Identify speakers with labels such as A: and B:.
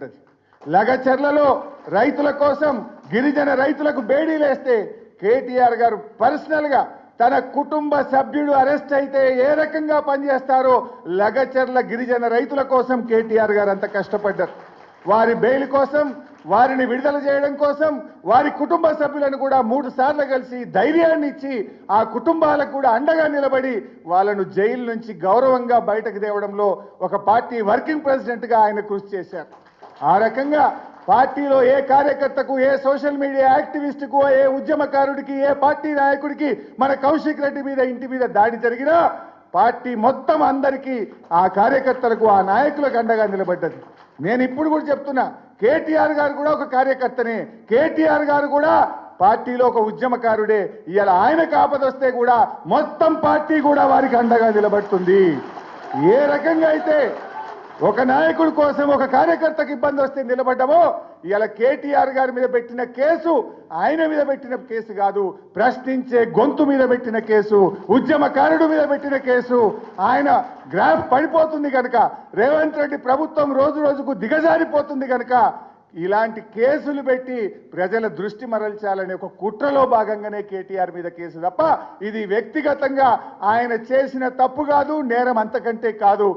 A: నిలబడ్డది. లగచర్లలో రైతుల కోసం గిరిజన రైతులకు బేడీలేస్తే కేటీఆర్ గారు పర్సనల్గా తన కుటుంబ సభ్యుడు అరెస్ట్ అయితే ఏ రకంగా పనిచేస్తారో లగచర్ల గిరిజన రైతుల కోసం కేటీఆర్ గారు అంత కష్టపడ్డారు. వారి బెయిల్ కోసం, వారిని విడుదల చేయడం కోసం వారి కుటుంబ సభ్యులను కూడా 3 సార్లు కలిసి ధైర్యాన్ని ఇచ్చి ఆ కుటుంబాలకు కూడా అండగా నిలబడి వాళ్ళను జైలు నుంచి గౌరవంగా బయటకు తేవడంలో ఒక పార్టీ వర్కింగ్ ప్రెసిడెంట్గా ఆయన కృషి చేశారు. ఆ రకంగా పార్టీలో ఏ కార్యకర్తకు, ఏ సోషల్ మీడియా యాక్టివిస్టుకు, ఏ ఉద్యమకారుడికి, ఏ పార్టీ నాయకుడికి మన కౌశిక్ రెడ్డి మీద ఇంటి మీద దాడి జరిగినా పార్టీ మొత్తం అందరికీ ఆ కార్యకర్తలకు, ఆ నాయకులకు అండగా నిలబడ్డది. నేను ఇప్పుడు కూడా చెప్తున్నా, కేటీఆర్ గారు కూడా ఒక కార్యకర్తనే, కేటీఆర్ గారు కూడా పార్టీలో ఒక ఉద్యమకారుడే. ఇవాళ ఆయనకు ఆపదొస్తే కూడా మొత్తం పార్టీ కూడా వారికి అండగా నిలబడుతుంది. ఏ రకంగా అయితే ఒక నాయకుడి కోసం, ఒక కార్యకర్తకు ఇబ్బంది వస్తే నిలబడ్డామో, ఇవాళ కేటీఆర్ గారి మీద పెట్టిన కేసు ఆయన మీద పెట్టిన కేసు కాదు, ప్రశ్నించే గొంతు మీద పెట్టిన కేసు, ఉద్యమకారుడు మీద పెట్టిన కేసు. ఆయన గ్రాఫ్ పడిపోతుంది కనుక, రేవంత్ రెడ్డి ప్రభుత్వం రోజు రోజుకు దిగజారిపోతుంది కనుక ఇలాంటి కేసులు పెట్టి ప్రజల దృష్టి మరల్చాలనే ఒక కుట్రలో భాగంగానే కేటీఆర్ మీద కేసు తప్ప ఇది వ్యక్తిగతంగా ఆయన చేసిన తప్పు కాదు, నేరం అంతకంటే కాదు.